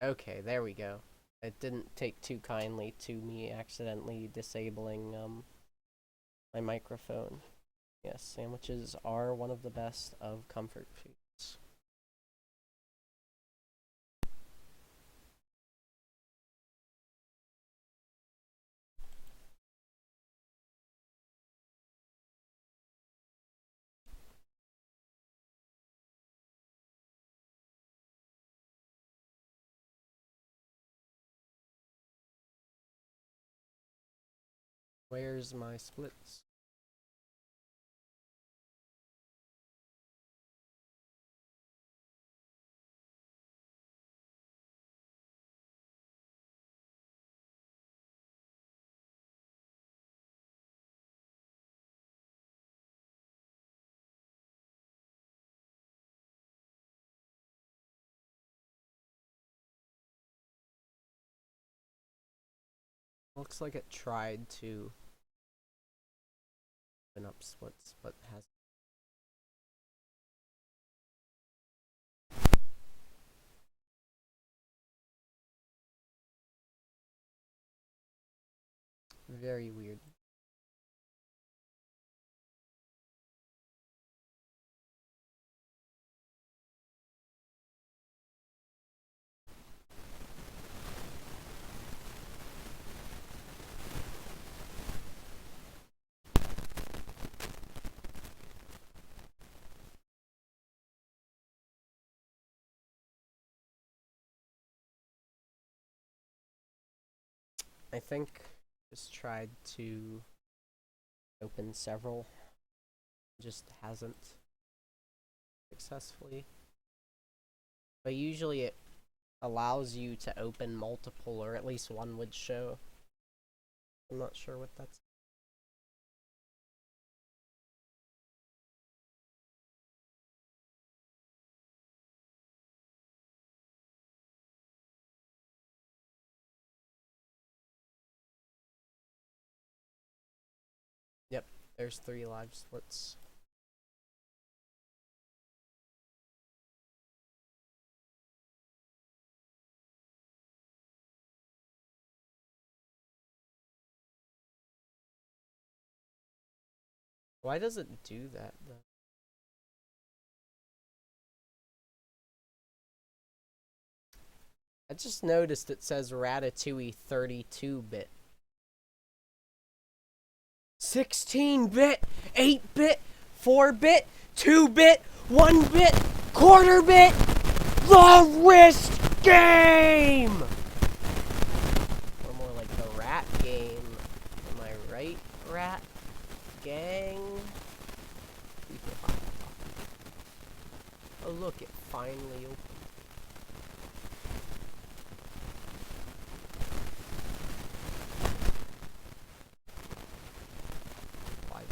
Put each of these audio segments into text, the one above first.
Okay, there we go. It didn't take too kindly to me accidentally disabling my microphone. Yes, sandwiches are one of the best of comfort foods. Where's my splits? Looks like it tried to open up splits, but has very weird. I think just tried to open several, just hasn't successfully. But usually it allows you to open multiple, or at least one would show. I'm not sure what that's. Yep, there's 3 live splits. Why does it do that, though? I just noticed it says Ratatouille 32-bit. 16-bit, 8-bit, 4-bit, 2-bit, 1-bit, quarter-bit, the wrist game! Or more like the rat game. Am I right, rat gang? Oh look, it finally opened.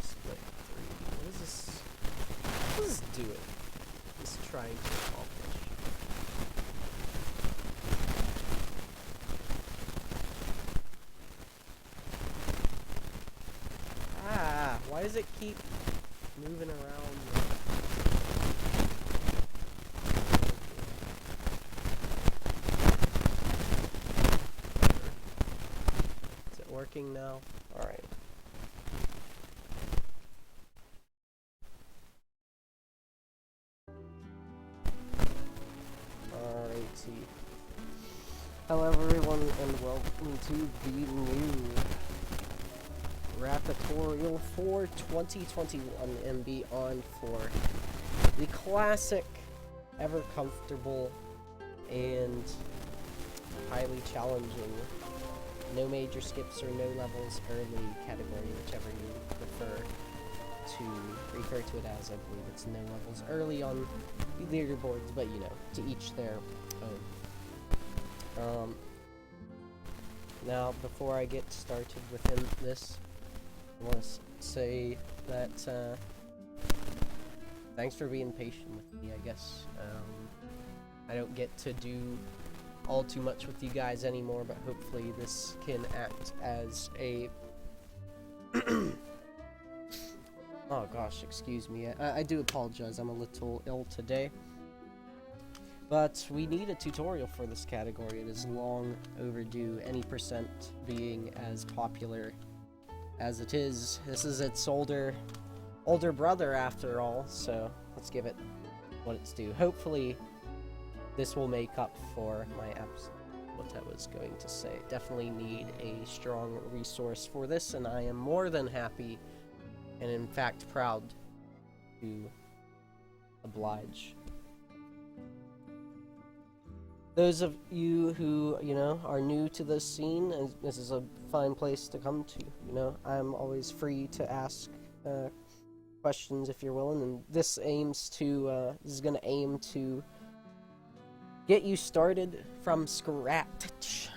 Split 3. What is this? What is this doing? It's trying to accomplish. Ah, why does it keep moving around? Is it working now? Alright. Hello everyone and welcome to the new Ratatorial for 2021 and beyond for the classic, ever comfortable, and highly challenging no major skips or no levels early category, whichever you prefer to refer to it as. I believe it's no levels early on the leaderboards, but you know, to each their own. Now, before I get started with this, I want to say that, thanks for being patient with me, I guess. I don't get to do all too much with you guys anymore, but hopefully this can act as a... Oh gosh, excuse me. I do apologize, I'm a little ill today. But we need a tutorial for this category. It is long overdue, any percent being as popular as it is. This is its older brother after all, so let's give it what it's due. Hopefully this will make up for my what I was going to say. Definitely need a strong resource for this, and I am more than happy and in fact proud to oblige. Those of you who, are new to this scene, this is a fine place to come to, I'm always free to ask questions if you're willing, and this is gonna aim to get you started from scratch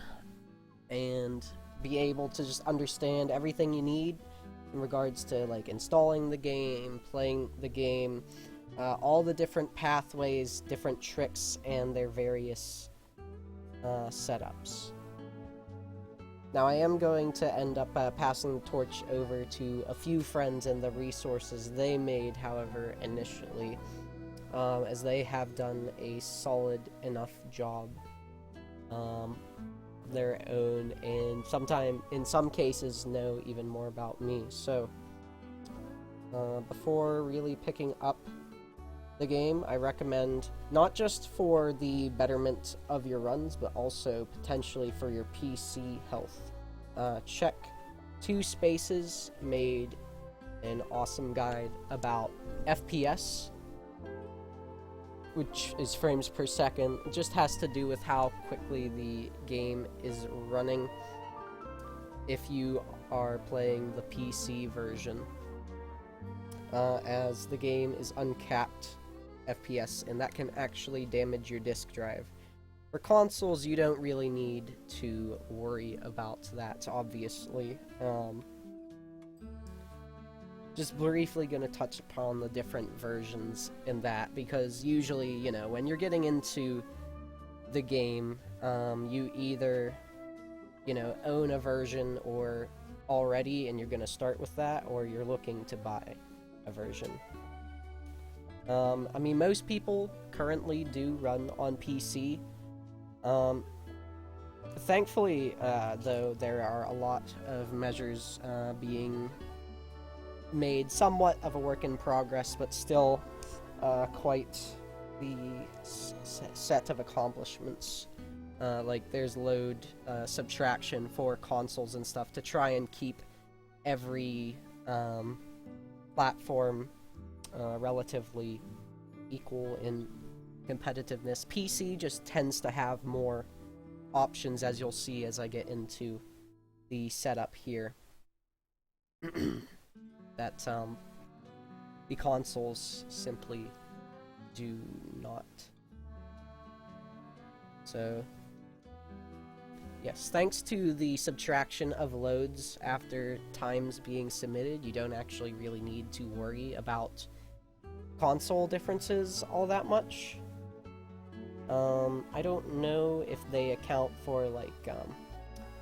and be able to just understand everything you need in regards to, like, installing the game, playing the game, all the different pathways, different tricks, and their various setups. Now, I am going to end up passing the torch over to a few friends and the resources they made, however, initially, as they have done a solid enough job their own, and in some cases know even more about me. So before really picking up the game, I recommend, not just for the betterment of your runs, but also potentially for your PC health, check Two Spaces made an awesome guide about FPS, which is frames per second. It just has to do with how quickly the game is running if you are playing the PC version, as the game is uncapped FPS, and that can actually damage your disk drive. For consoles, you don't really need to worry about that, obviously. Just briefly going to touch upon the different versions in that, because usually, when you're getting into the game, you either, own a version or already, and you're going to start with that, or you're looking to buy a version. I mean, most people currently do run on PC. Thankfully, though, there are a lot of measures being made, somewhat of a work in progress, but still quite the set of accomplishments. Like, there's load subtraction for consoles and stuff to try and keep every platform relatively equal in competitiveness. PC just tends to have more options, as you'll see as I get into the setup here, that the consoles simply do not. So, yes, thanks to the subtraction of loads after times being submitted, you don't actually really need to worry about console differences all that much. I don't know if they account for, like,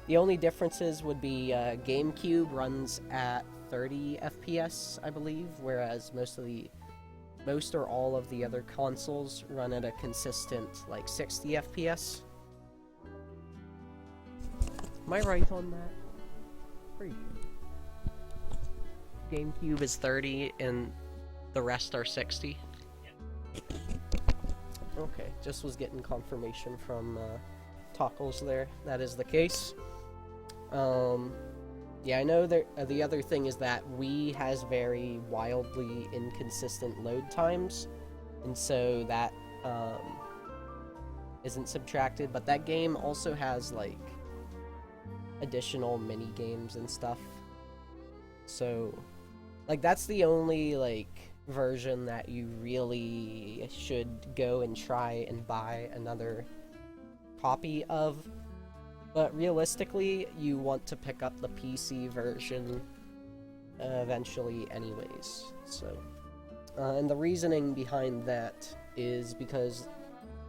the only differences would be GameCube runs at 30 FPS, I believe, whereas most or all of the other consoles run at a consistent, like, 60 FPS. Am I right on that? Pretty sure. GameCube is 30 and the rest are 60? Okay, just was getting confirmation from Tockles there. That is the case. Yeah, I know the other thing is that Wii has very wildly inconsistent load times, and so that isn't subtracted, but that game also has, like, additional mini games and stuff. So, like, that's the only, like, version that you really should go and try and buy another copy of. But realistically, you want to pick up the PC version eventually anyways. So, and the reasoning behind that is because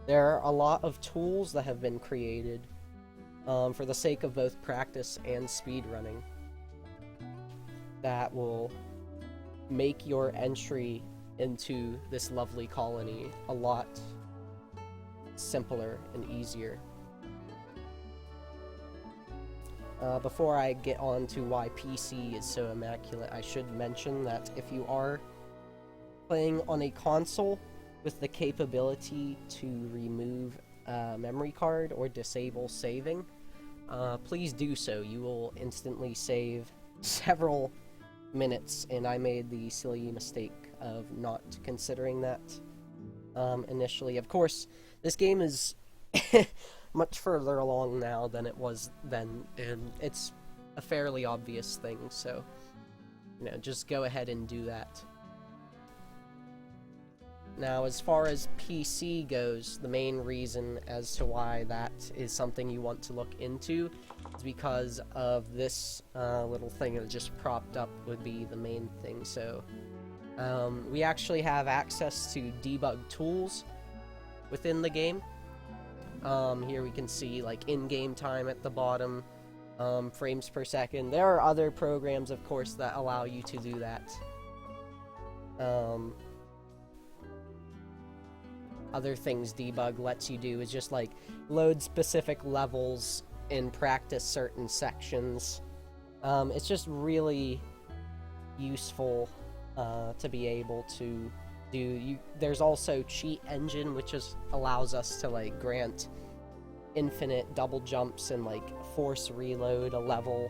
there are a lot of tools that have been created for the sake of both practice and speedrunning that will make your entry into this lovely colony a lot simpler and easier. Before I get on to why PC is so immaculate, I should mention that if you are playing on a console with the capability to remove a memory card or disable saving, please do so. You will instantly save several minutes, and I made the silly mistake of not considering that initially. Of course, this game is much further along now than it was then, and it's a fairly obvious thing, so, you know, just go ahead and do that. Now, as far as PC goes, the main reason as to why that is something you want to look into is because of this little thing that just propped up would be the main thing. So, we actually have access to debug tools within the game. Here we can see, like, in-game time at the bottom, frames per second. There are other programs, of course, that allow you to do that. Other things debug lets you do is just, like, load specific levels and practice certain sections. It's just really useful to be able to do. There's also Cheat Engine, which allows us to, like, grant infinite double jumps and, like, force reload a level,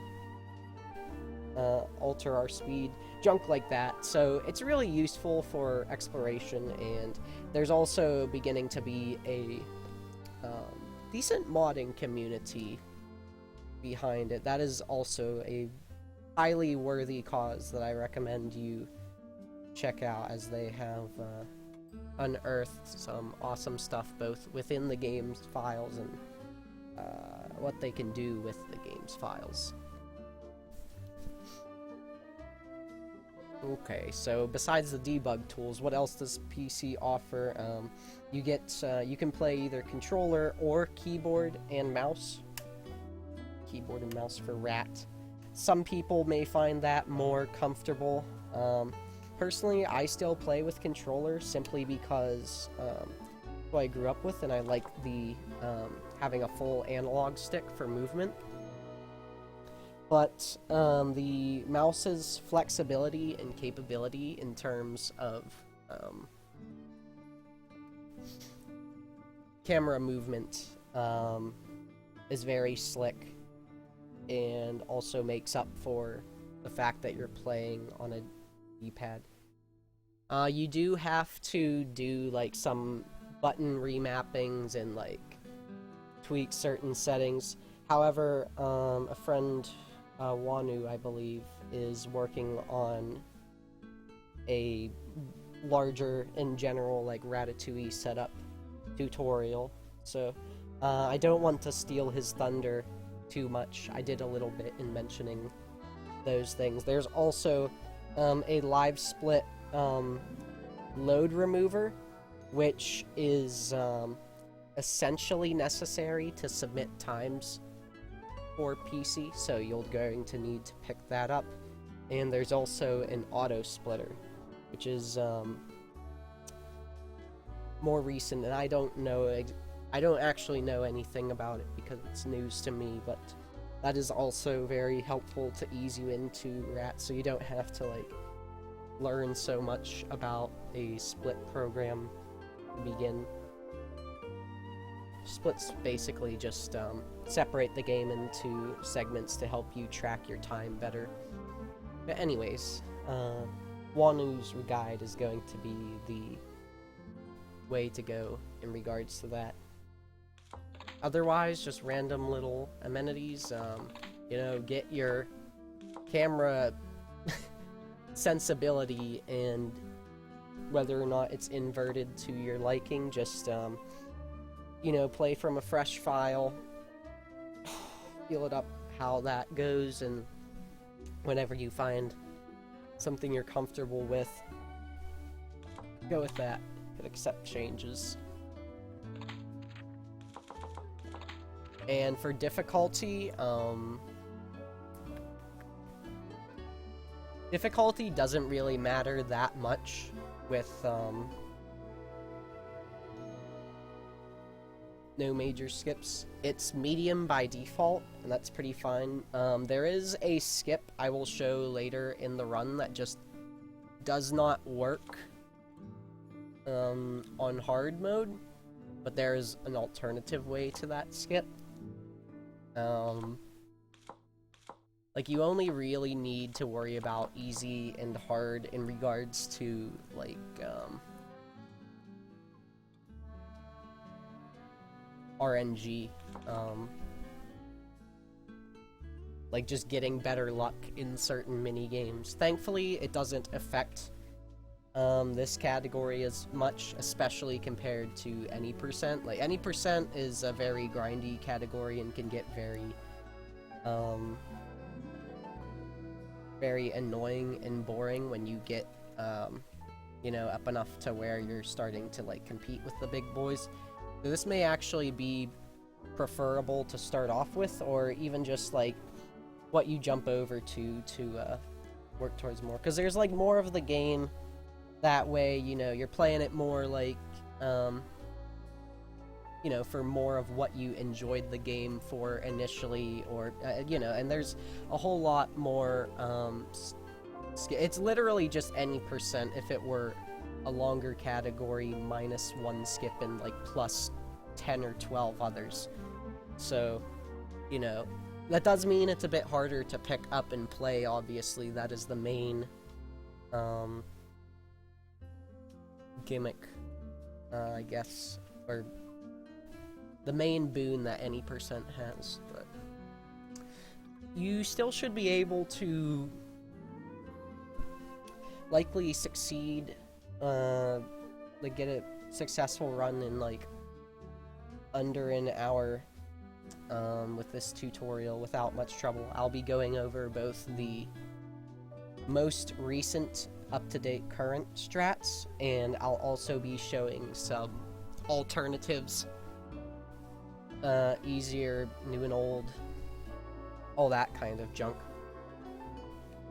alter our speed, junk like that. So it's really useful for exploration, and there's also beginning to be a decent modding community behind it. That is also a highly worthy cause that I recommend you check out, as they have unearthed some awesome stuff both within the game's files and what they can do with the game's files. Okay, so besides the debug tools, what else does PC offer? You can play either controller or keyboard and mouse. Keyboard and mouse for Rat. Some people may find that more comfortable. Personally, I still play with controller simply because who I grew up with, and I like the having a full analog stick for movement. But the mouse's flexibility and capability in terms of camera movement is very slick, and also makes up for the fact that you're playing on a D-pad. You do have to do, like, some button remappings and, like, tweak certain settings. However, a friend, Wanu, I believe, is working on a larger, in general, like, Ratatouille setup tutorial, so I don't want to steal his thunder too much. I did a little bit in mentioning those things. There's also a live split load remover, which is essentially necessary to submit times for PC, so you're going to need to pick that up. And there's also an auto splitter, which is more recent, and I don't actually know anything about it because it's news to me, but that is also very helpful to ease you into Rat, so you don't have to, like, learn so much about a split program to begin. Splits basically just separate the game into segments to help you track your time better. But anyways, Wanu's guide is going to be the way to go in regards to that. Otherwise, just random little amenities. You know, get your camera sensibility and whether or not it's inverted to your liking. Just, you know, play from a fresh file, feel it up how that goes, and whenever you find something you're comfortable with, go with that. Could accept changes. And for difficulty, difficulty doesn't really matter that much with no major skips. It's medium by default, and that's pretty fine. There is a skip I will show later in the run that just does not work on hard mode, but there is an alternative way to that skip. Like, you only really need to worry about easy and hard in regards to, like, RNG. Like, just getting better luck in certain mini-games. Thankfully, it doesn't affect this category as much, especially compared to any percent. Like, any percent is a very grindy category and can get very, very annoying and boring when you get, you know, up enough to where you're starting to, like, compete with the big boys. So this may actually be preferable to start off with, or even just, like, what you jump over to work towards more. Because there's, like, more of the game that way, you know, you're playing it more, like, you know, for more of what you enjoyed the game for initially, or, you know, and there's a whole lot more, it's literally just any percent if it were a longer category, minus 1 skip and, like, plus 10 or 12 others. So, you know, that does mean it's a bit harder to pick up and play, obviously. That is the main, gimmick, I guess, or the main boon that any percent has, but you still should be able to likely succeed, like, get a successful run in, like, under an hour, with this tutorial without much trouble. I'll be going over both the most recent up-to-date current strats, and I'll also be showing some alternatives, easier, new and old, all that kind of junk.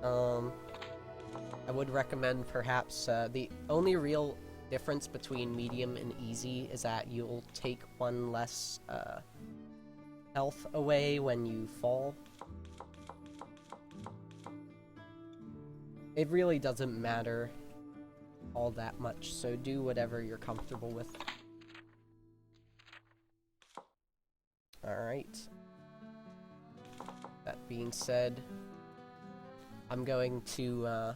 I would recommend perhaps, the only real difference between medium and easy is that you'll take 1 less, health away when you fall. It really doesn't matter all that much, so do whatever you're comfortable with. Alright. That being said, I'm going to,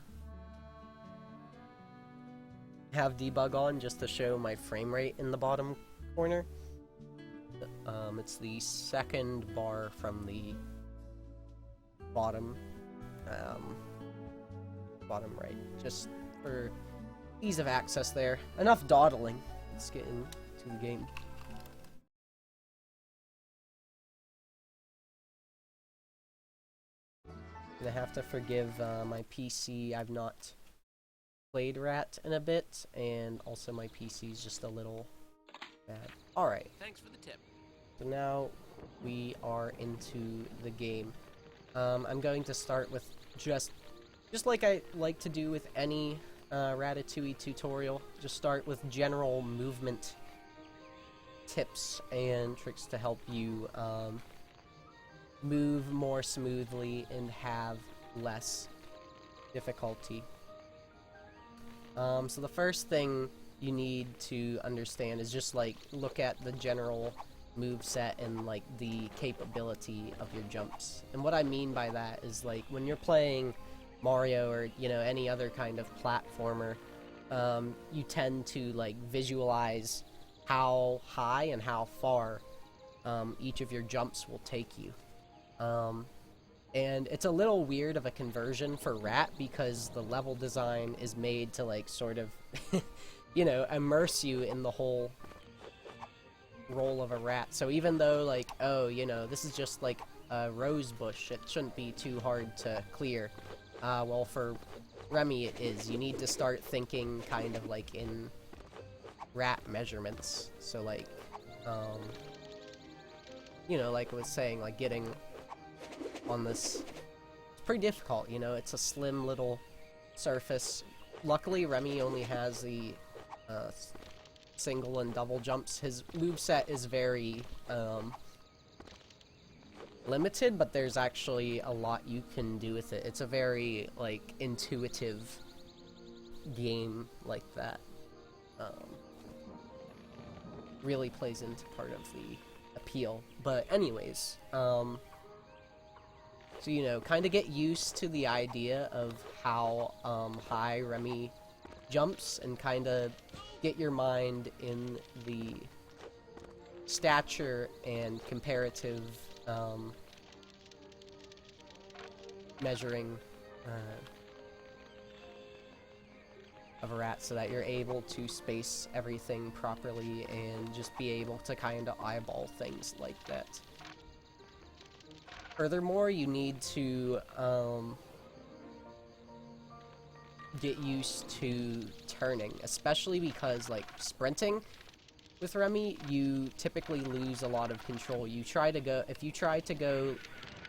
have debug on just to show my frame rate in the bottom corner. It's the second bar from the bottom, bottom right, just for ease of access there. Enough dawdling. Let's get into the game. Gonna have to forgive my PC. I've not played Rat in a bit, and also my PC's just a little bad. Alright. Thanks for the tip. So now we are into the game. I'm going to start with just like I like to do with any Ratatouille tutorial. Just start with general movement tips and tricks to help you move more smoothly and have less difficulty. So the first thing you need to understand is just, like, look at the general move set and, like, the capability of your jumps. And what I mean by that is, like, when you're playing Mario or, you know, any other kind of platformer, you tend to, like, visualize how high and how far each of your jumps will take you. And it's a little weird of a conversion for Rat because the level design is made to, like, sort of, you know, immerse you in the whole role of a rat. So even though, like, oh, you know, this is just, like, a rose bush, it shouldn't be too hard to clear. Well, for Remy it is. You need to start thinking kind of, like, in rat measurements. So, like, you know, like I was saying, like, getting on this, it's pretty difficult, you know, it's a slim little surface. Luckily, Remy only has the single and double jumps. His moveset is very limited, but there's actually a lot you can do with it. It's a very, like, intuitive game like that. Really plays into part of the appeal. But anyways, so, you know, kind of get used to the idea of how high Remy jumps, and kind of get your mind in the stature and comparative measuring of a rat, so that you're able to space everything properly and just be able to kind of eyeball things like that. Furthermore, you need to get used to turning, especially because, like, sprinting with Remy, you typically lose a lot of control. If you try to go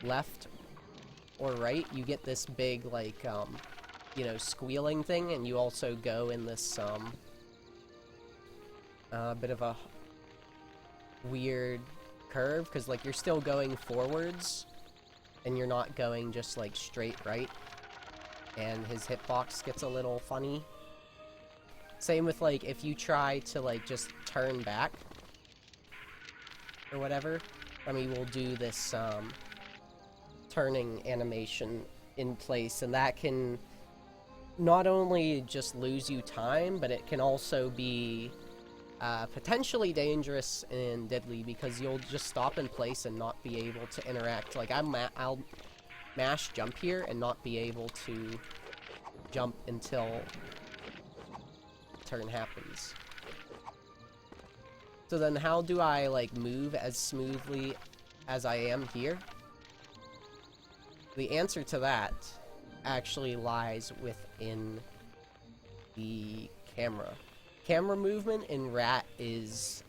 left or right, you get this big, like, you know, squealing thing, and you also go in this, bit of a weird curve, because, like, you're still going forwards, and you're not going just, like, straight right, and his hitbox gets a little funny. Same with, like, if you try to, like, just turn back, or whatever, Remy will do this, turning animation in place, and that can not only just lose you time, but it can also be potentially dangerous and deadly, because you'll just stop in place and not be able to interact. Like, I'll mash jump here and not be able to jump until turn happens. So then how do I, like, move as smoothly as I am here? The answer to that actually lies within the camera. Camera movement in Rat is,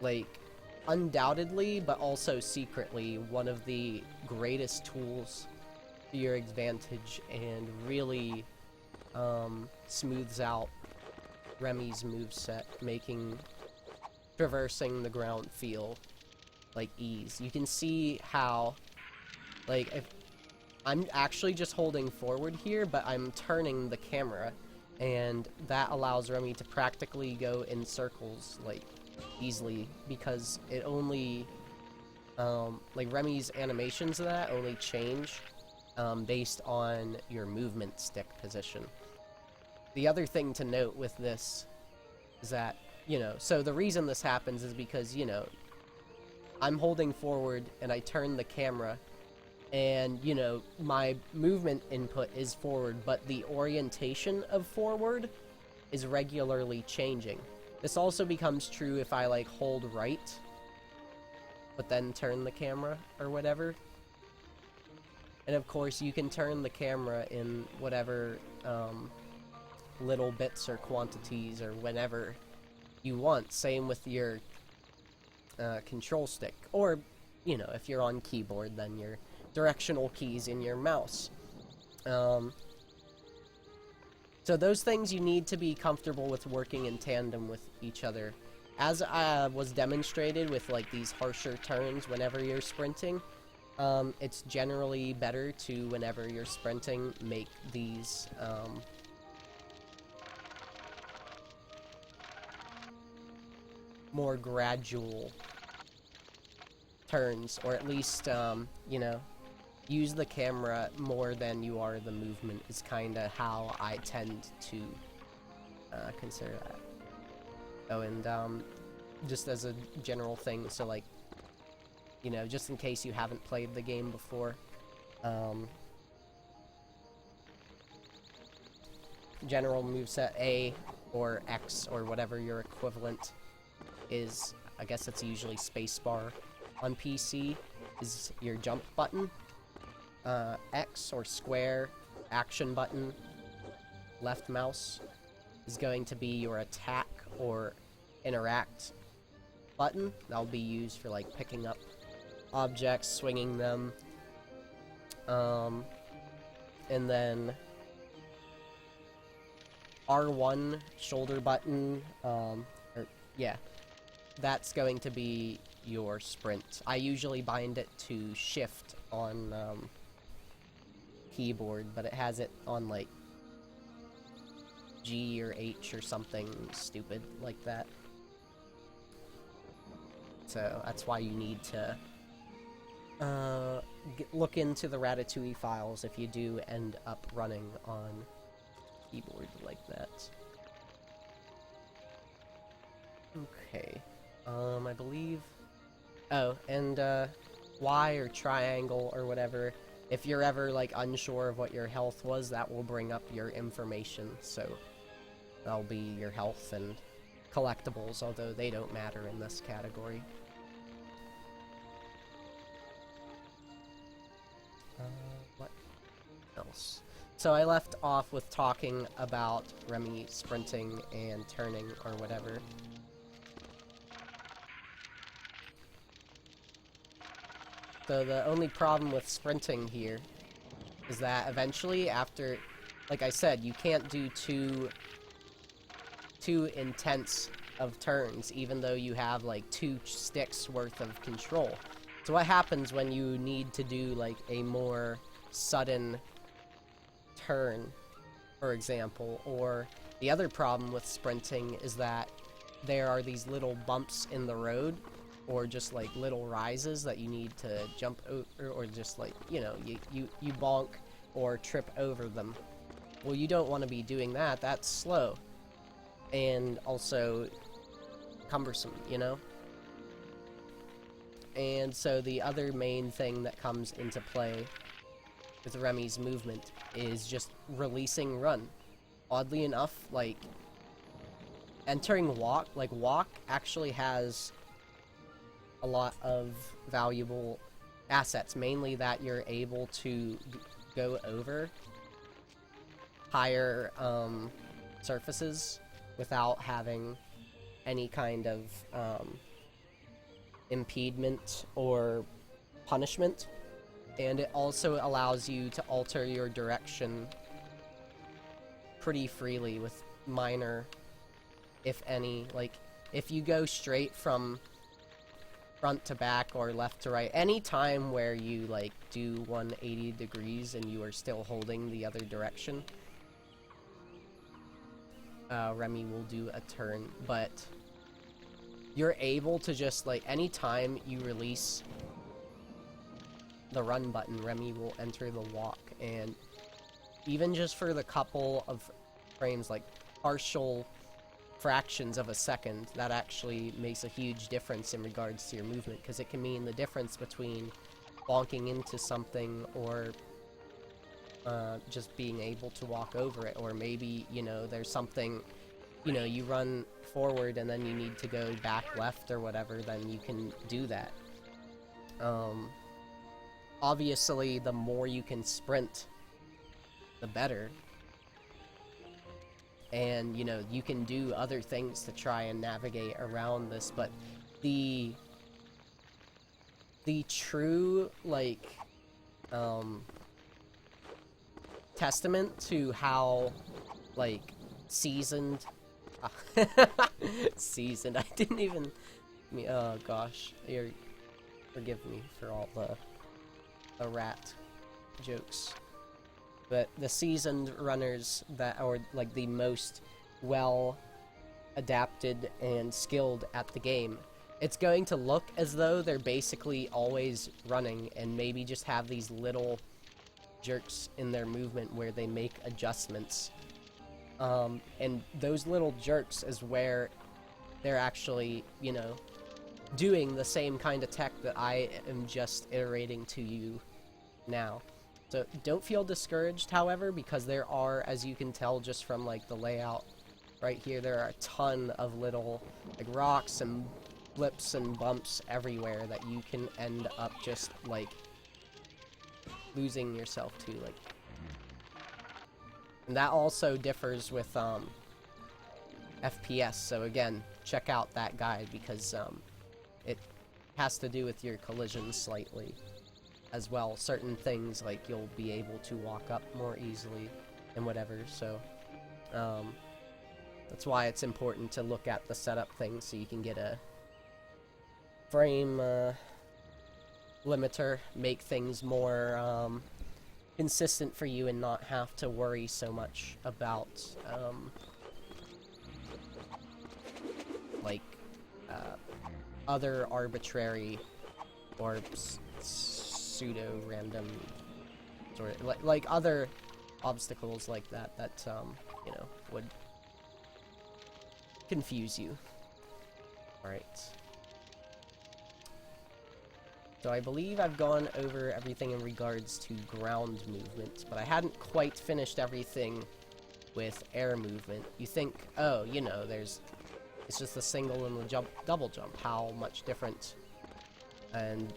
like, undoubtedly, but also secretly, one of the greatest tools to your advantage, and really smooths out Remy's moveset, making traversing the ground feel like ease. You can see how, like, if I'm actually just holding forward here, but I'm turning the camera, and that allows Remy to practically go in circles, like, easily, because it only, like, Remy's animations of that only change based on your movement stick position. The other thing to note with this is that, you know, so the reason this happens is because, you know, I'm holding forward and I turn the camera, and, you know, my movement input is forward, but the orientation of forward is regularly changing. This also becomes true if I, like, hold right, but then turn the camera, or whatever. And of course, you can turn the camera in whatever, little bits or quantities or whenever you want. Same with your, control stick. Or, you know, if you're on keyboard, then your directional keys in your mouse. So those things you need to be comfortable with working in tandem with each other. As was demonstrated with, like, these harsher turns whenever you're sprinting, it's generally better to, whenever you're sprinting, make these, more gradual turns, or at least, you know, use the camera more than you are the movement, is kind of how I tend to consider that. Oh, and just as a general thing, so, like, you know, just in case you haven't played the game before, general moveset A or X or whatever your equivalent is, I guess it's usually spacebar on PC, is your jump button. X or square, action button, left mouse is going to be your attack or interact button. That'll be used for, like, picking up objects, swinging them. And then R1 shoulder button, or yeah, that's going to be your sprint. I usually bind it to shift on keyboard, but it has it on like G or H or something stupid like that. So that's why you need to look into the Ratatouille files if you do end up running on keyboard like that. Okay. I believe... Oh, and, Y or triangle or whatever, if you're ever, like, unsure of what your health was, that will bring up your information, so that'll be your health and collectibles, although they don't matter in this category. What else? So I left off with talking about Remy sprinting and turning or whatever. So the only problem with sprinting here is that eventually after, like I said, you can't do too intense of turns, even though you have like 2 sticks worth of control. So what happens when you need to do like a more sudden turn, for example? Or the other problem with sprinting is that there are these little bumps in the road, or just like little rises that you need to jump over, or just like, you know, you bonk or trip over them. Well, you don't want to be doing that. That's slow and also cumbersome, you know? And so the other main thing that comes into play with Remy's movement is just releasing run. Oddly enough, like, entering walk, like walk actually has a lot of valuable assets, mainly that you're able to go over higher surfaces without having any kind of impediment or punishment, and it also allows you to alter your direction pretty freely with minor, if any, like if you go straight from front to back or left to right, any time where you like do 180 degrees and you are still holding the other direction, Remy will do a turn. But you're able to just like, anytime you release the run button, Remy will enter the walk, and even just for the couple of frames, like partial fractions of a second, that actually makes a huge difference in regards to your movement, because it can mean the difference between bonking into something or just being able to walk over it. Or maybe, you know, there's something, you know, you run forward and then you need to go back left or whatever, then you can do that. Obviously, the more you can sprint, the better. And, you know, you can do other things to try and navigate around this, but the true, like, testament to how, like, seasoned, seasoned, I didn't even, oh gosh, forgive me for all the rat jokes. But the seasoned runners that are like the most well adapted and skilled at the game, it's going to look as though they're basically always running and maybe just have these little jerks in their movement where they make adjustments. And those little jerks is where they're actually, you know, doing the same kind of tech that I am just iterating to you now. So don't feel discouraged, however, because there are, as you can tell just from like the layout right here, there are a ton of little like rocks and blips and bumps everywhere that you can end up just like losing yourself to, like. And that also differs with FPS, so again, check out that guide, because it has to do with your collisions slightly as well. Certain things, like, you'll be able to walk up more easily and whatever, so That's why it's important to look at the setup thing so you can get a frame limiter, make things more consistent for you and not have to worry so much about like other arbitrary or pseudo-random sort of like other obstacles like that you know, would confuse you. Alright. So I believe I've gone over everything in regards to ground movement, but I hadn't quite finished everything with air movement. You think, oh, you know, it's just a single and a double jump. How much difference and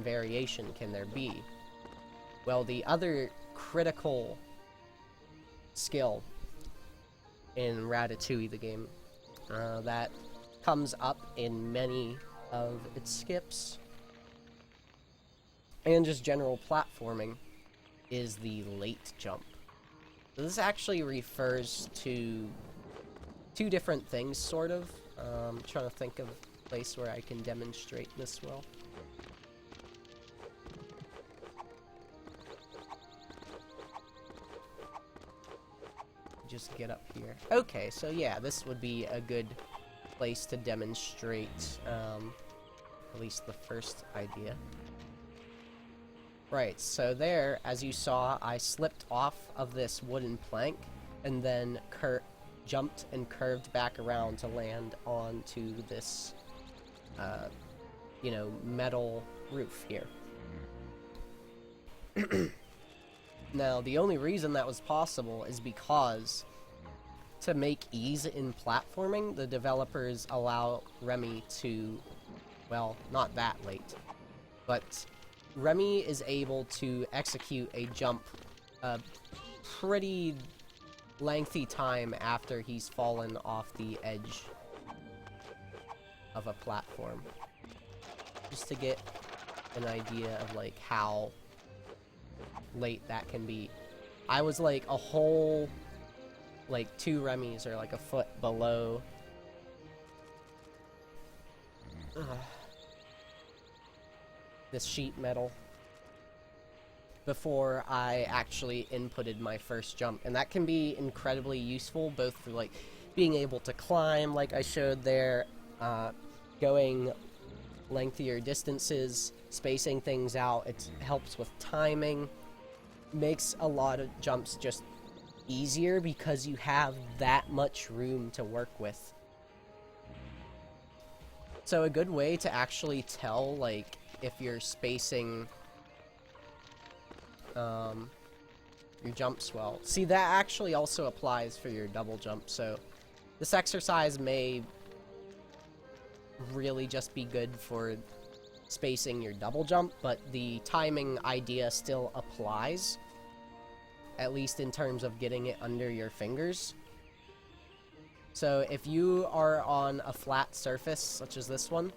variation can there be? Well, the other critical skill in Ratatouille, the game, that comes up in many of its skips, and just general platforming, is the late jump. So this actually refers to two different things, sort of. I'm trying to think of a place where I can demonstrate this well. Just get up here. Okay, so yeah, this would be a good place to demonstrate at least the first idea. Right, so there, as you saw, I slipped off of this wooden plank and then jumped and curved back around to land onto this, you know, metal roof here. Now, the only reason that was possible is because to make ease in platforming, the developers allow Remy to, well, not that late, but Remy is able to execute a jump a pretty lengthy time after he's fallen off the edge of a platform. Just to get an idea of, like, how late that can be. I was like a whole, like, 2 Remys or like a foot below this sheet metal before I actually inputted my first jump, and that can be incredibly useful, both for like being able to climb like I showed there, going lengthier distances, spacing things out. It helps with timing, makes a lot of jumps just easier because you have that much room to work with. So a good way to actually tell, like, if you're spacing your jumps well. See, that actually also applies for your double jump, so this exercise may really just be good for spacing your double jump, but the timing idea still applies, at least in terms of getting it under your fingers. So if you are on a flat surface, such as this one,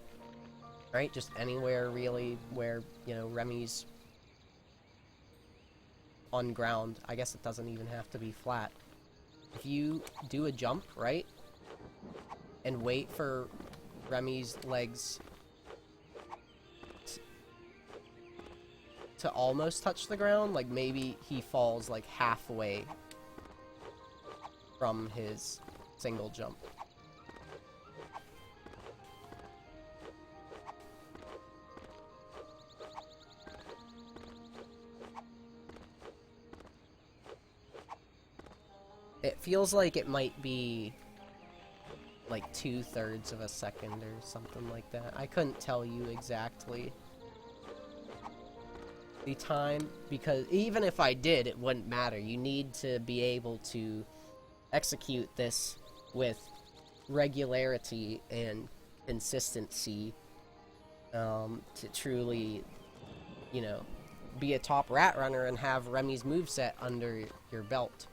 right, just anywhere really where, you know, Remy's on ground, I guess it doesn't even have to be flat. If you do a jump, right, and wait for Remy's legs to almost touch the ground, like maybe he falls like halfway from his single jump. It feels like it might be like 2/3 of a second or something like that. I couldn't tell you exactly the time, because even if I did, it wouldn't matter. You need to be able to execute this with regularity and consistency to truly, you know, be a top rat runner and have Remy's moveset under your belt.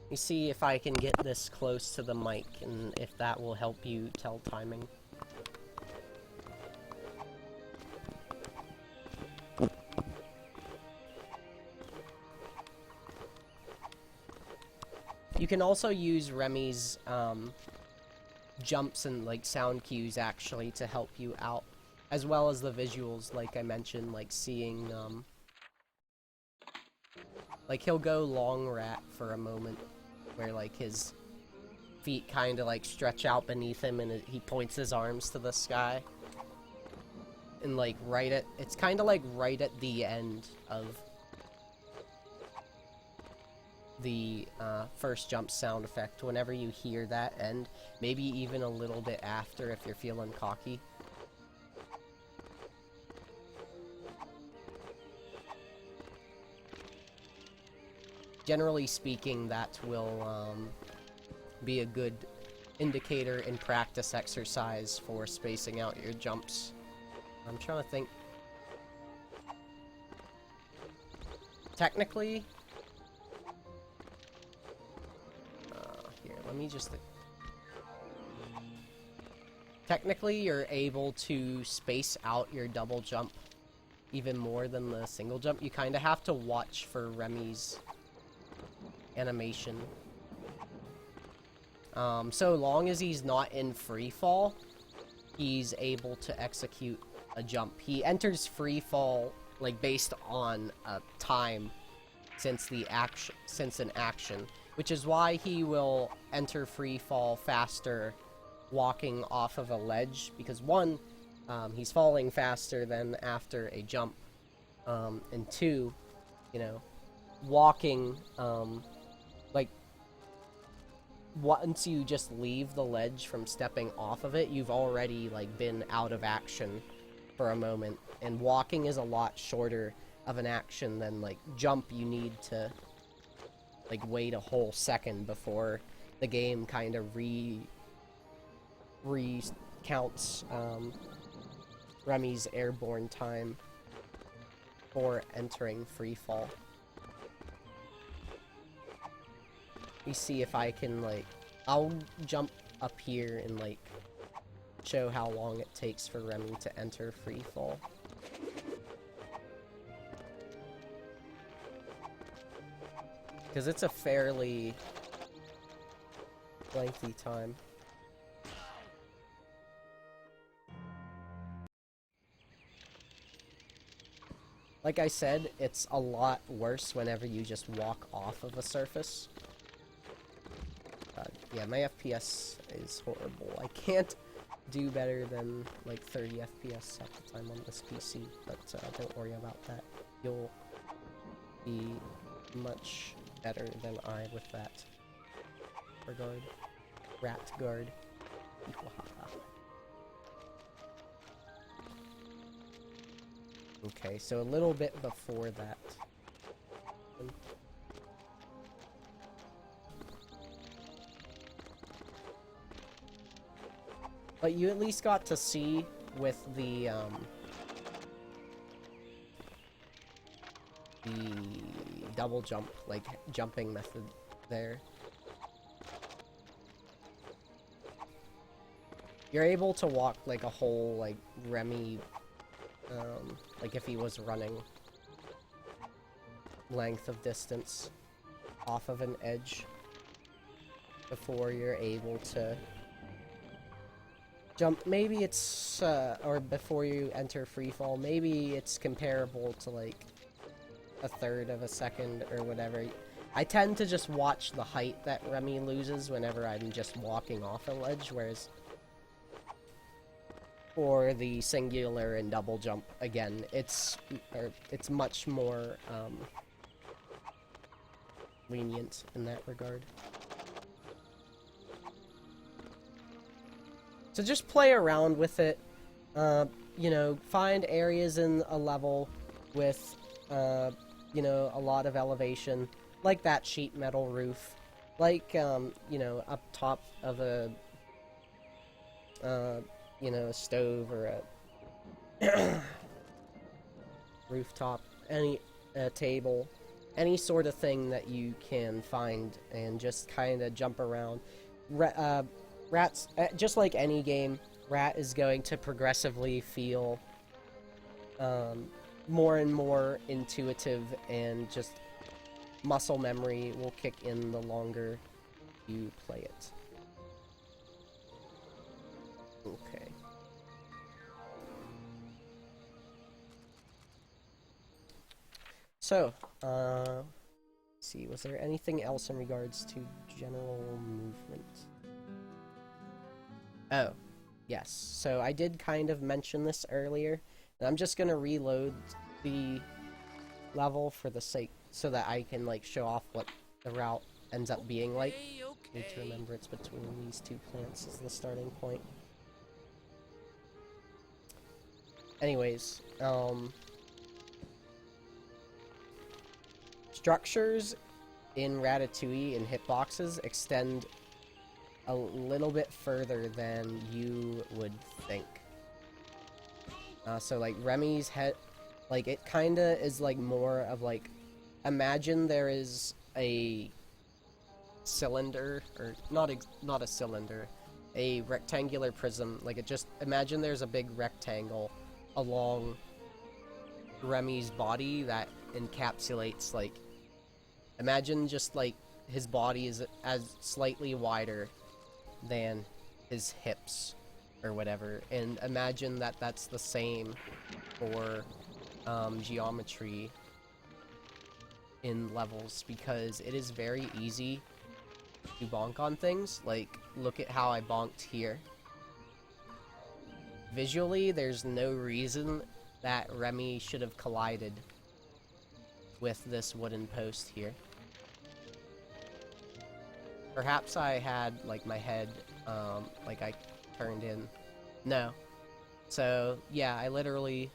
Let me see if I can get this close to the mic and if that will help you tell timing. You can also use Remy's jumps and like sound cues actually to help you out, as well as the visuals, like I mentioned, like seeing like he'll go long rat for a moment where like his feet kind of like stretch out beneath him and he points his arms to the sky. And like it's kind of like right at the end of the first jump sound effect. Whenever you hear that end, maybe even a little bit after if you're feeling cocky. Generally speaking, that will be a good indicator in practice exercise for spacing out your jumps. I'm trying to think. Technically, here, let me just think. Technically, you're able to space out your double jump even more than the single jump. You kind of have to watch for Remy's animation. So long as he's not in free fall, he's able to execute a jump. He enters free fall like based on a time since an action, which is why he will enter free fall faster walking off of a ledge, because one, he's falling faster than after a jump, and two, you know, walking like once you just leave the ledge from stepping off of it, you've already like been out of action for a moment, and walking is a lot shorter of an action than like jump. You need to like wait a whole second before the game kind of recounts Remy's airborne time for entering free fall. Let me see if I can like, I'll jump up here and like show how long it takes for Remy to enter free fall. Because it's a fairly lengthy time. Like I said, it's a lot worse whenever you just walk off of a surface. Yeah, my FPS is horrible. I can't do better than like 30 FPS at the time on this PC, but don't worry about that. You'll be much better than I with that regard. Rat guard. Okay, so a little bit before that. But you at least got to see with the double jump, like jumping method there. You're able to walk like a whole like Remy, like if he was running length of distance off of an edge before you're able to jump. Maybe it's, or before you enter free fall, maybe it's comparable to like a third of a second or whatever. I tend to just watch the height that Remy loses whenever I'm just walking off a ledge, whereas for the singular and double jump, again, it's much more lenient in that regard. So just play around with it, you know, find areas in a level with, you know, a lot of elevation, like that sheet metal roof, like, you know, up top of a, you know, a stove or a rooftop, a table, any sort of thing that you can find, and just kind of jump around. Rat's, just like any game, Rat is going to progressively feel more and more intuitive, and just muscle memory will kick in the longer you play it. Okay. So, let's see, was there anything else in regards to general movement? Oh, yes. So I did kind of mention this earlier, and I'm just gonna reload the level for the sake so that I can like show off what the route ends up being like. Need to remember it's between these two plants as the starting point. Anyways, structures in Ratatouille and hitboxes extend a little bit further than you would think. So like Remy's head, like it kinda is like more of like, imagine there is a cylinder, or not a cylinder, a rectangular prism. Like it just, imagine there's a big rectangle along Remy's body that encapsulates, like, imagine just like his body is as slightly wider than his hips or whatever, and imagine that that's the same for geometry in levels, because it is very easy to bonk on things. Like, look at how I bonked here. Visually, there's no reason that Remy should have collided with this wooden post here. Perhaps I had, like, my head, like, I turned in. No. So, yeah, I literally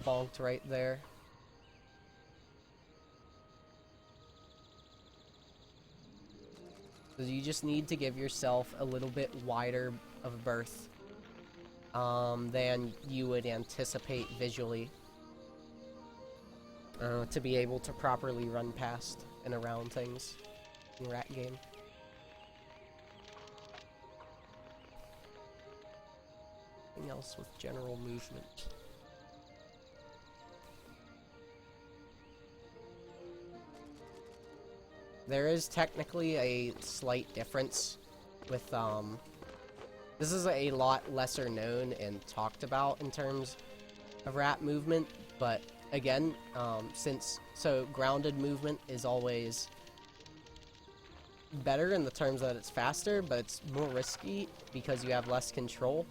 bonked right there. So you just need to give yourself a little bit wider of a berth than you would anticipate visually to be able to properly run past and around things in Rat Game. Anything else with general movement? There is technically a slight difference with, this is a lot lesser known and talked about in terms of rat movement, but again, so grounded movement is always better in the terms that it's faster, but it's more risky because you have less control.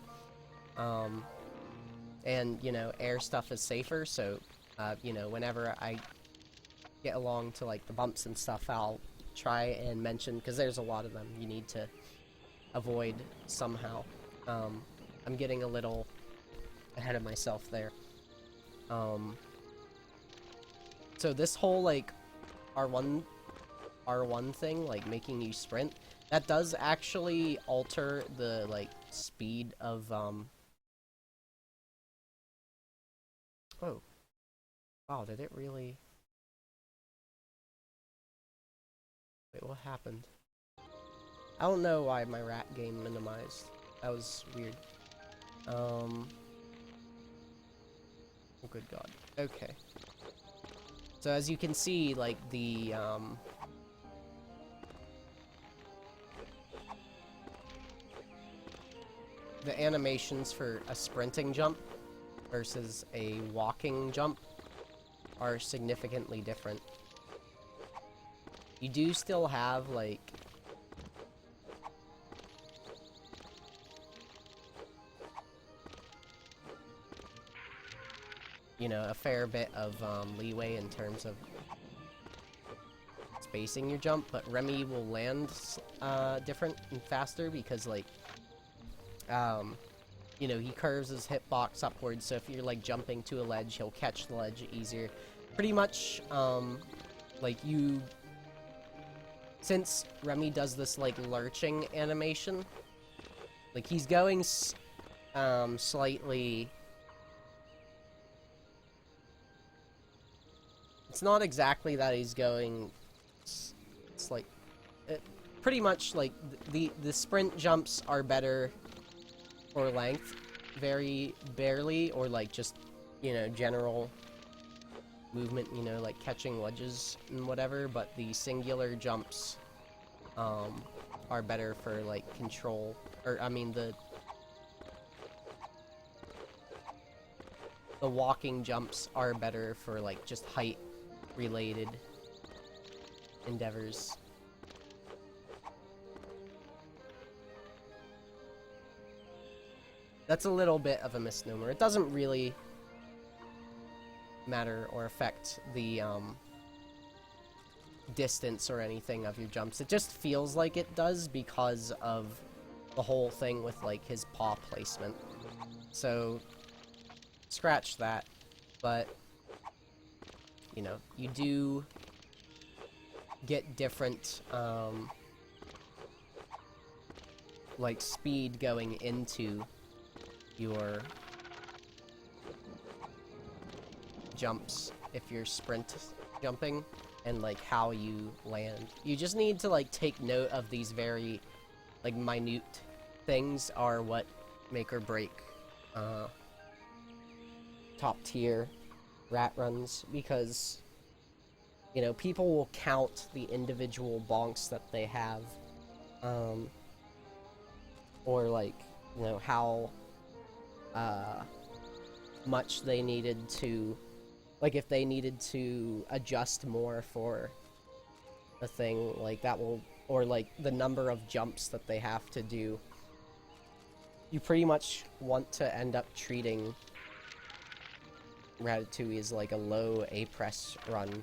And, you know, air stuff is safer, so, you know, whenever I get along to like the bumps and stuff, I'll try and mention, because there's a lot of them you need to avoid somehow. I'm getting a little ahead of myself there. So this whole like R1 thing, like making you sprint, that does actually alter the like speed of oh wow, did it really? Wait, what happened? I don't know why my rat game minimized. That was weird. Oh, good god. Okay. So as you can see, like, the animations for a sprinting jump versus a walking jump are significantly different. You do still have, like, you know, a fair bit of leeway in terms of spacing your jump, but Remy will land different and faster because, like, you know, he curves his hitbox upwards, so if you're, like, jumping to a ledge, he'll catch the ledge easier. Pretty much, like, since Remy does this, like, lurching animation, like, he's going, slightly... It's not exactly that he's going... It's like... pretty much, like, the sprint jumps are better for length, very barely, or, like, just, you know, general movement, you know, like catching ledges and whatever, but the singular jumps are better for like control, or I mean the walking jumps are better for like just height related endeavors. That's a little bit of a misnomer. It doesn't really matter or affect the distance or anything of your jumps. It just feels like it does because of the whole thing with like his paw placement. So scratch that, but you know, you do get different like speed going into your jumps if you're sprint jumping, and like how you land. You just need to like take note of these very like minute things are what make or break top tier rat runs, because you know, people will count the individual bonks that they have, or like, you know, how much they needed to, like if they needed to adjust more for a thing, like that will, or like the number of jumps that they have to do. You pretty much want to end up treating Ratatouille as like a low A-press run.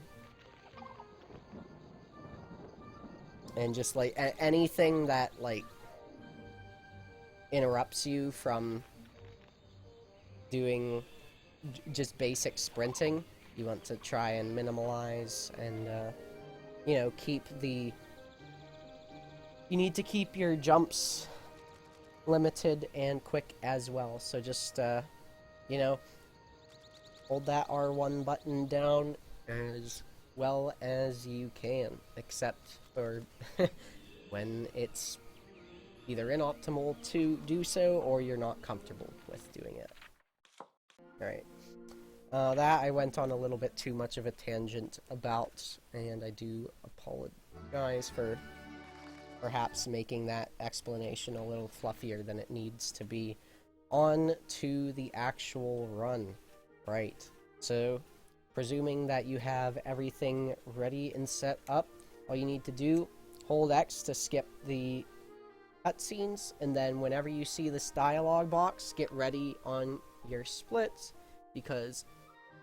And just like anything that like interrupts you from doing just basic sprinting, you want to try and minimalize and you know, keep the, you need to keep your jumps limited and quick as well. So just you know, hold that R1 button down as well as you can, except for when it's either inoptimal to do so or you're not comfortable with doing it. Alright. That I went on a little bit too much of a tangent about, and I do apologize for perhaps making that explanation a little fluffier than it needs to be. On to the actual run. Right. So, presuming that you have everything ready and set up, all you need to do, hold X to skip the cutscenes, and then whenever you see this dialog box, get ready on your splits, because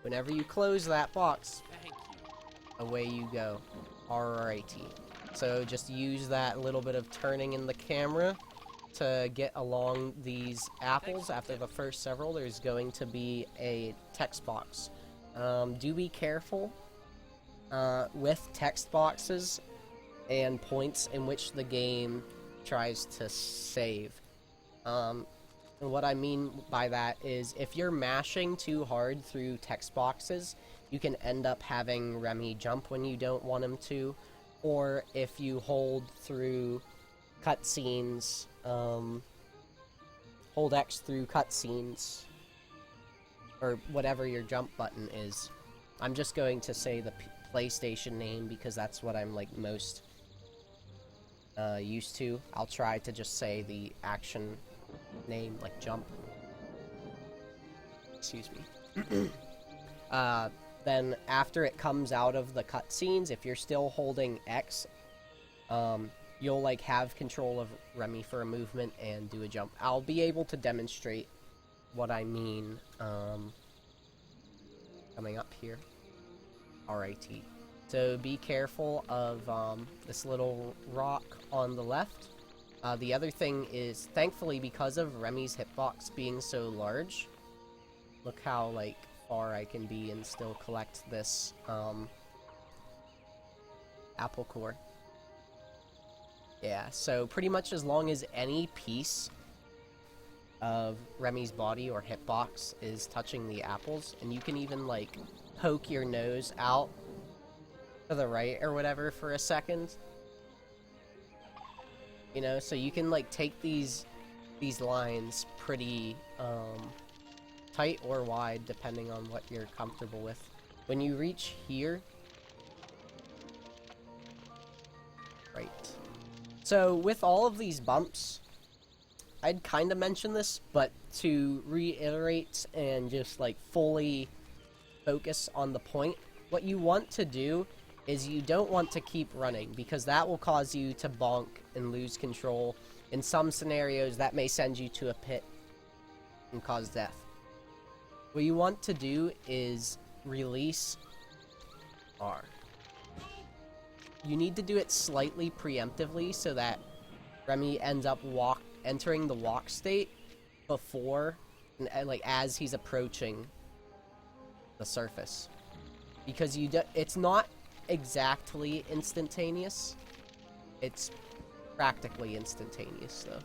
whenever you close that box, away you go. Alrighty. So just use that little bit of turning in the camera to get along these apples. After the first several, there's going to be a text box. Do be careful with text boxes and points in which the game tries to save. And what I mean by that is if you're mashing too hard through text boxes, you can end up having Remy jump when you don't want him to, or if you hold through cutscenes, hold X through cutscenes, or whatever your jump button is. I'm just going to say the PlayStation name because that's what I'm like most used to. I'll try to just say the action name, like jump. Excuse me. Then after it comes out of the cutscenes, if you're still holding X, you'll like have control of Remy for a movement and do a jump. I'll be able to demonstrate what I mean coming up here. Alrighty. So be careful of this little rock on the left. The other thing is, thankfully, because of Remy's hitbox being so large, look how like far I can be and still collect this apple core. Yeah, so pretty much as long as any piece of Remy's body or hitbox is touching the apples, and you can even like poke your nose out to the right or whatever for a second. You know, so you can like take these lines pretty tight or wide depending on what you're comfortable with. when you reach here... Right. So, with all of these bumps, I'd kind of mention this, but to reiterate and just, like, fully focus on the point, what you want to do is you don't want to keep running, because that will cause you to bonk and lose control. In some scenarios, that may send you to a pit and cause death. What you want to do is release R. You need to do it slightly preemptively so that Remy ends up entering the walk state before, like, as he's approaching the surface. Because it's not exactly instantaneous. It's practically instantaneous, though.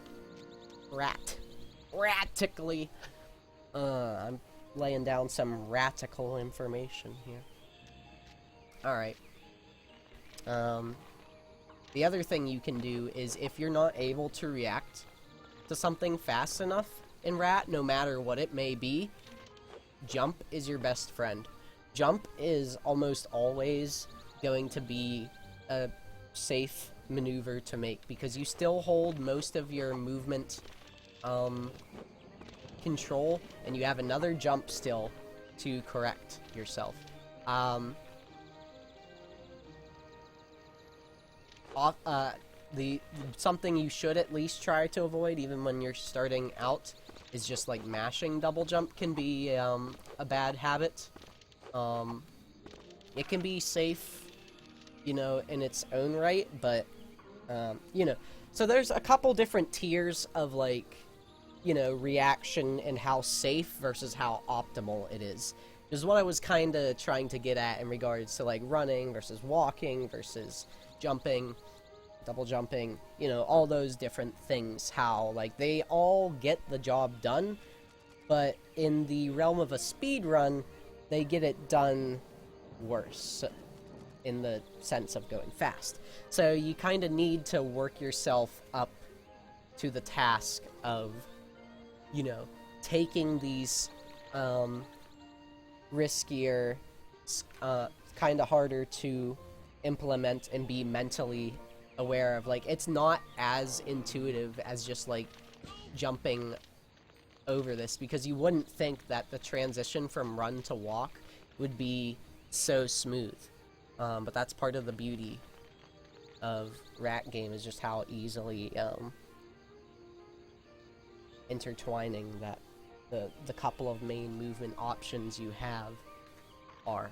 Practically. I'm laying down some radical information here. Alright. The other thing you can do is, if you're not able to react to something fast enough in Rat, no matter what it may be, jump is your best friend. Jump is almost always going to be a safe maneuver to make, because you still hold most of your movement control, and you have another jump still to correct yourself. Something you should at least try to avoid, even when you're starting out, is just like mashing double jump can be a bad habit. It can be safe, you know, in its own right, but you know, so there's a couple different tiers of, like, you know, reaction and how safe versus how optimal it is. Is what I was kind of trying to get at in regards to, like, running versus walking versus jumping, double jumping, you know, all those different things, how, like, they all get the job done, but in the realm of a speed run, they get it done worse, in the sense of going fast. So you kind of need to work yourself up to the task of, you know, taking these riskier, kind of harder to implement and be mentally aware of. Like, it's not as intuitive as just, like, jumping over this, because you wouldn't think that the transition from run to walk would be so smooth. But that's part of the beauty of Rat Game, is just how easily intertwining that the couple of main movement options you have are.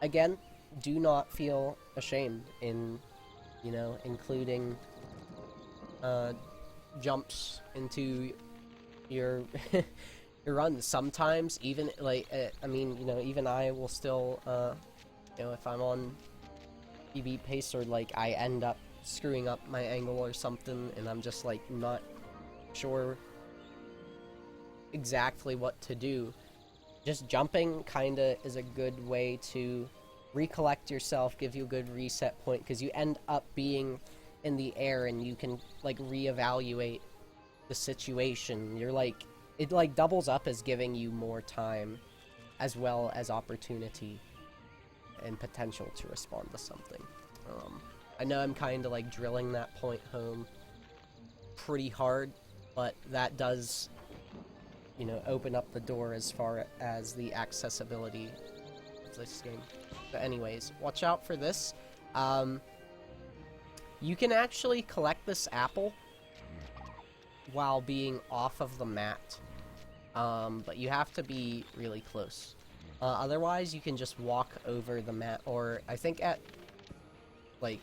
Again, do not feel ashamed in, you know, including jumps into your your runs. Sometimes even, like, I mean, you know, even I will still, you know, if I'm on PB pace, or, like, I end up screwing up my angle or something, and I'm just, like, not sure exactly what to do, just jumping kinda is a good way to recollect yourself, give you a good reset point, because you end up being in the air and you can, like, reevaluate the situation. You're like, it, like, doubles up as giving you more time as well as opportunity and potential to respond to something. I know I'm kind of, like, drilling that point home pretty hard, but that does, you know, open up the door as far as the accessibility of this game. But anyways, watch out for this. You can actually collect this apple while being off of the mat, but you have to be really close. Otherwise, you can just walk over the mat, or I think at, like,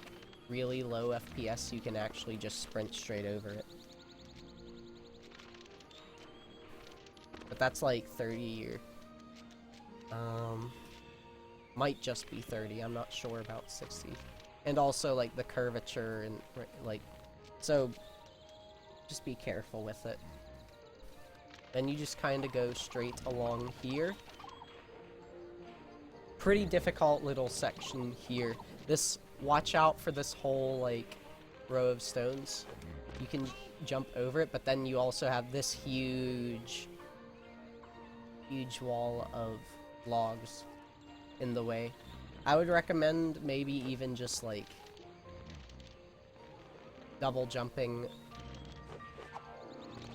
really low FPS, you can actually just sprint straight over it. But that's like 30 or... might just be 30, I'm not sure about 60. And also, like, the curvature and, like... So, just be careful with it. Then you just kind of go straight along here. Pretty difficult little section here. This... Watch out for this whole, like, row of stones. You can jump over it, but then you also have this huge wall of logs. in the way. I would recommend maybe even just, like, double jumping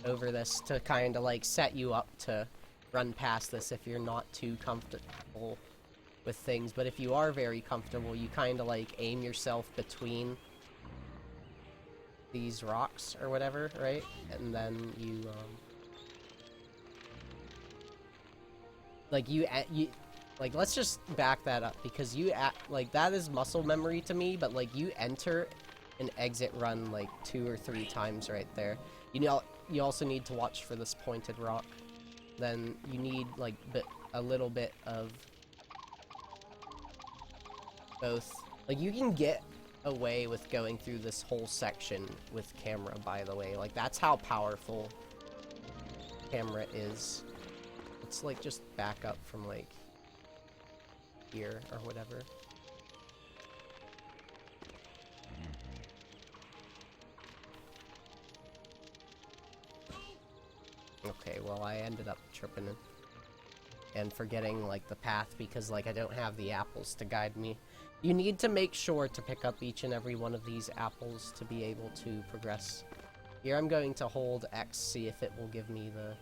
over this to kind of, like, set you up to run past this if you're not too comfortable with things. But if you are very comfortable, you kind of, like, aim yourself between these rocks or whatever, right? And then you, like, like, let's just back that up, because like, that is muscle memory to me, but, like, you enter and exit run, like, 2 or 3 times right there. You know, you also need to watch for this pointed rock. Then you need, like, a little bit of both. Like, you can get away with going through this whole section with camera, by the way. Like, that's how powerful camera is. Let's, like, just back up from, like, here or whatever. Okay, well, I ended up tripping and forgetting, like, the path because, like, I don't have the apples to guide me. You need to make sure to pick up each and every one of these apples to be able to progress. Here I'm going to hold X, see if it will give me the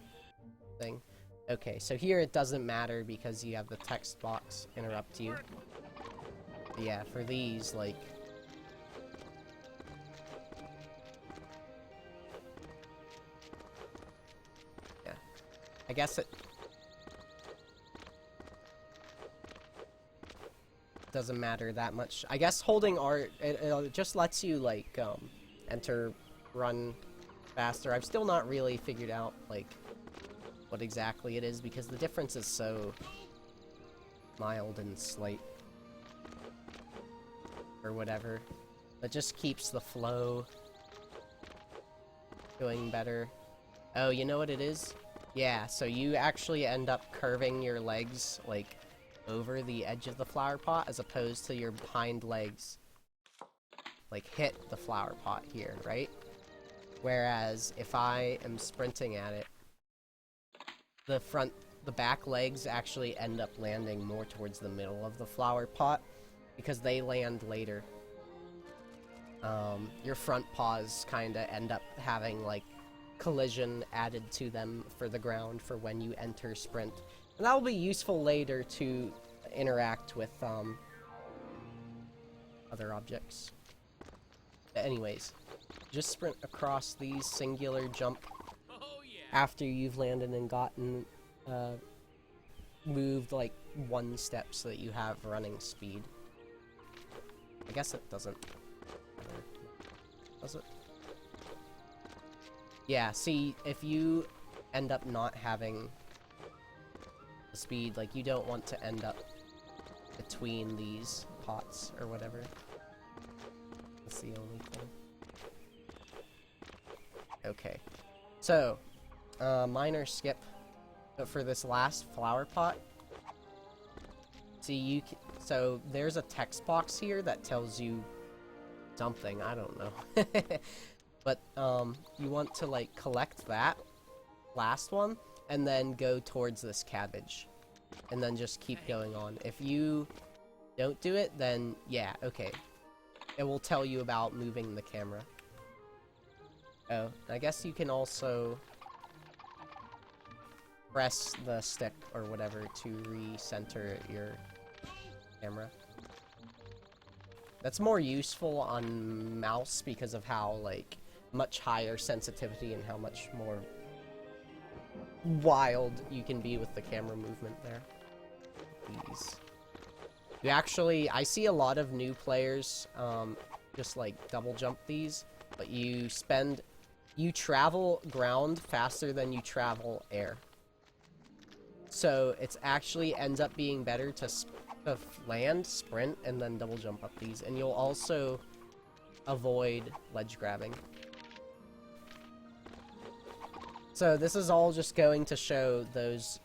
thing. Okay, so here it doesn't matter because you have the text box interrupt you. But yeah, for these, like... yeah. I guess it doesn't matter that much. I guess holding R, it just lets you, like, enter, run faster. I've still not really figured out, like, what exactly it is, because the difference is so mild and slight. Or whatever. It just keeps the flow going better. Oh, you know what it is? Yeah, so you actually end up curving your legs, like, over the edge of the flower pot, as opposed to your hind legs, like, hit the flower pot here, right? Whereas, if I am sprinting at it, the back legs actually end up landing more towards the middle of the flower pot, because they land later. Your front paws kinda end up having, like, collision added to them for the ground for when you enter sprint. And that will be useful later to interact with, other objects. But anyways, just sprint across these singular jump after you've landed and gotten, moved, like, 1 step so that you have running speed. I guess it doesn't matter. Does it? Yeah, see, if you end up not having the speed, like, you don't want to end up between these pots or whatever. That's the only thing. Okay. So, minor skip, but for this last flower pot, see, so there's a text box here that tells you something, I don't know. But, you want to, like, collect that last one, and then go towards this cabbage. And then just keep going on. If you don't do it, then, yeah, okay. It will tell you about moving the camera. Oh, I guess you can also press the stick or whatever to recenter your camera. That's more useful on mouse because of how, like, much higher sensitivity and how much more wild you can be with the camera movement there. These. You actually, I see a lot of new players, just, like, double jump these, but you travel ground faster than you travel air. So, it actually ends up being better to land, sprint, and then double jump up these. And you'll also avoid ledge grabbing. So, this is all just going to show those,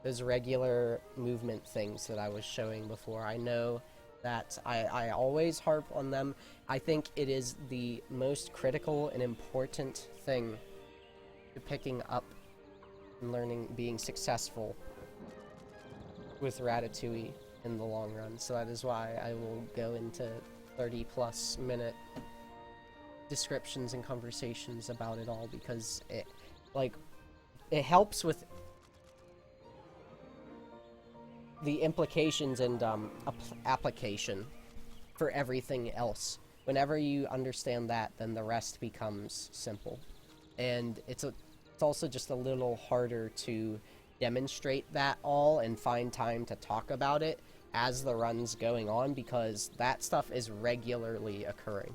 those regular movement things that I was showing before. I know that I always harp on them. I think it is the most critical and important thing to picking up and learning, being successful with Ratatouille in the long run. So that is why I will go into 30+ minute descriptions and conversations about it all, because it helps with the implications and application for everything else. Whenever you understand that, then the rest becomes simple. And it's also just a little harder to demonstrate that all and find time to talk about it as the run's going on, because that stuff is regularly occurring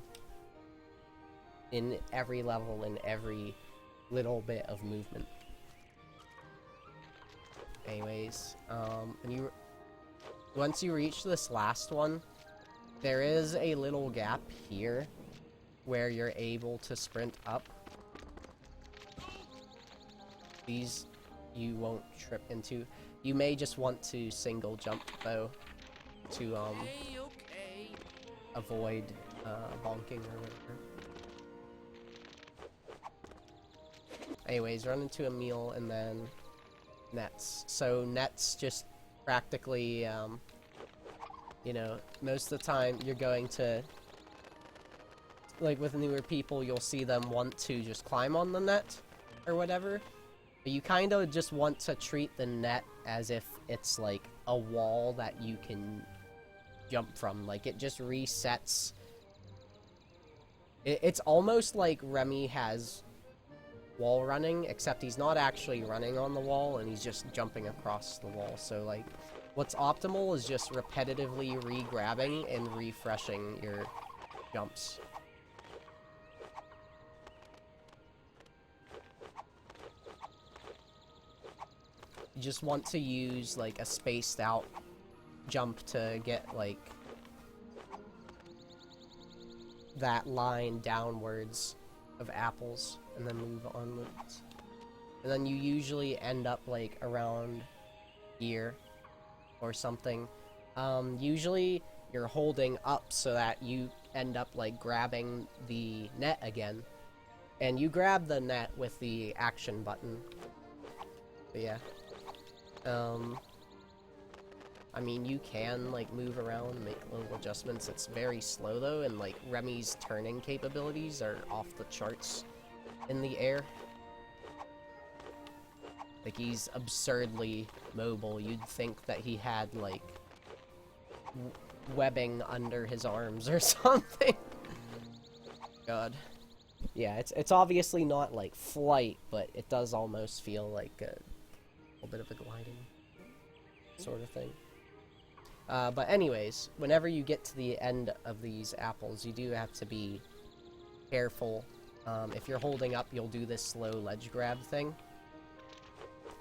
in every level, in every little bit of movement. Anyways, once you reach this last one, there is a little gap here where you're able to sprint up. These you won't trip into. You may just want to single jump though to avoid bonking or whatever. Anyways, run into a meal and then nets. So nets just practically, you know, most of the time you're going to, like with newer people, you'll see them want to just climb on the net or whatever. But you kind of just want to treat the net as if it's like a wall that you can jump from. Like it just resets. It's almost like Remy has wall running, except he's not actually running on the wall and he's just jumping across the wall. So like what's optimal is just repetitively re-grabbing and refreshing your jumps. You just want to use like a spaced out jump to get like that line downwards of apples and then move onwards. And then you usually end up like around here or something. Usually you're holding up so that you end up like grabbing the net again. And you grab the net with the action button. But yeah. I mean, you can like move around and make little adjustments. It's very slow though, and like Remy's turning capabilities are off the charts in the air. Like he's absurdly mobile. You'd think that he had like webbing under his arms or something. God. Yeah, it's obviously not like flight, but it does almost feel like a little bit of a gliding sort of thing. But anyways, whenever you get to the end of these apples, you do have to be careful. If you're holding up, you'll do this slow ledge grab thing.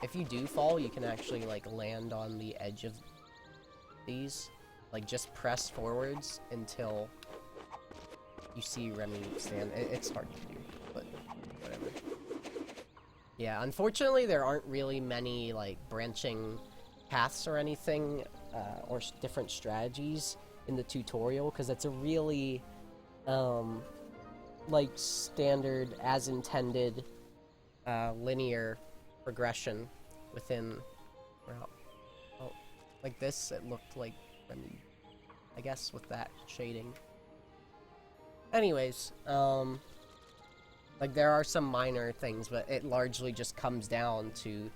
If you do fall, you can actually like land on the edge of these. Like just press forwards until you see Remy stand. It's hard to do, but whatever. Yeah, unfortunately there aren't really many like branching paths or anything, or different strategies in the tutorial, because it's a really like standard as intended linear progression within, well, like this it looked like, I guess with that shading. Anyways, like there are some minor things, but it largely just comes down to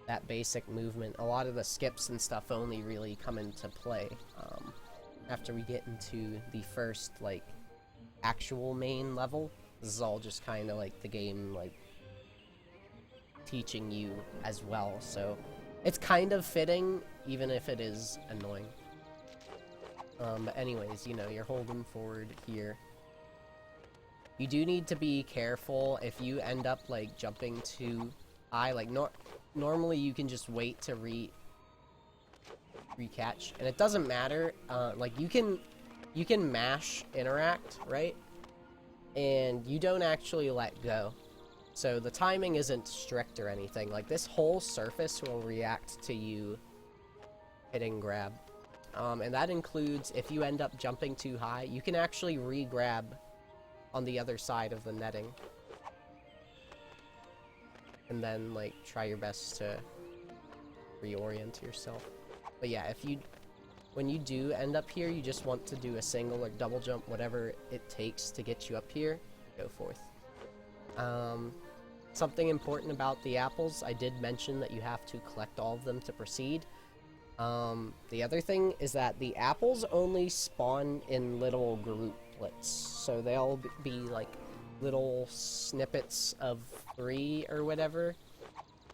that basic movement. A lot of the skips and stuff only really come into play after we get into the first like actual main level. This is all just kind of like the game like teaching you as well, so it's kind of fitting even if it is annoying. But anyways, you know, you're holding forward here. You do need to be careful if you end up like jumping too high. Like normally you can just wait to recatch, and it doesn't matter. Like you can mash interact, right? And you don't actually let go. So the timing isn't strict or anything. Like this whole surface will react to you hitting grab. And that includes if you end up jumping too high, you can actually re-grab on the other side of the netting. And then like try your best to reorient yourself. But yeah, when you do end up here, you just want to do a single or double jump, whatever it takes to get you up here. Go forth. Something important about the apples, I did mention that you have to collect all of them to proceed. The other thing is that the apples only spawn in little grouplets, so they'll be like little snippets of 3 or whatever.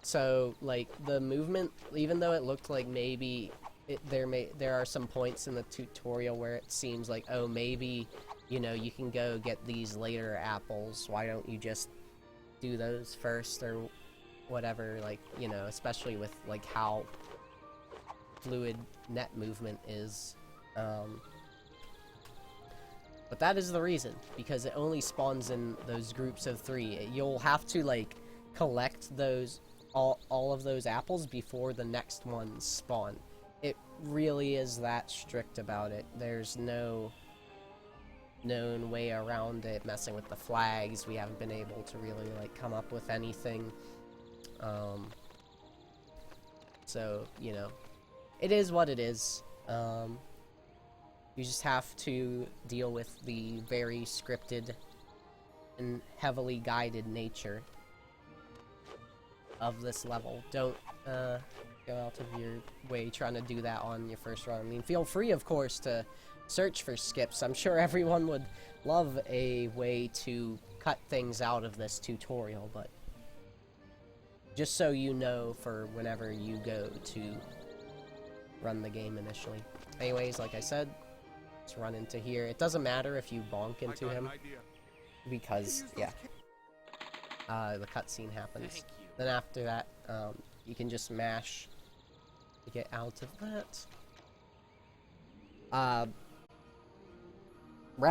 So like the movement, even though it looked like maybe there are some points in the tutorial where it seems like, oh, maybe, you know, you can go get these later apples, why don't you just do those first or whatever, like, you know, especially with like how fluid net movement is. But that is the reason, because it only spawns in those groups of 3. You'll have to like collect those all of those apples before the next ones spawn. It really is that strict about it. There's no known way around it. Messing with the flags, we haven't been able to really like come up with anything. So, you know, it is what it is. You just have to deal with the very scripted and heavily guided nature of this level. Don't go out of your way trying to do that on your first run. I mean, feel free, of course, to search for skips. I'm sure everyone would love a way to cut things out of this tutorial, but just so you know for whenever you go to run the game initially. Anyways, like I said, let's run into here. It doesn't matter if you bonk into him, because, yeah, the cutscene happens. Then after that, you can just mash to get out of that.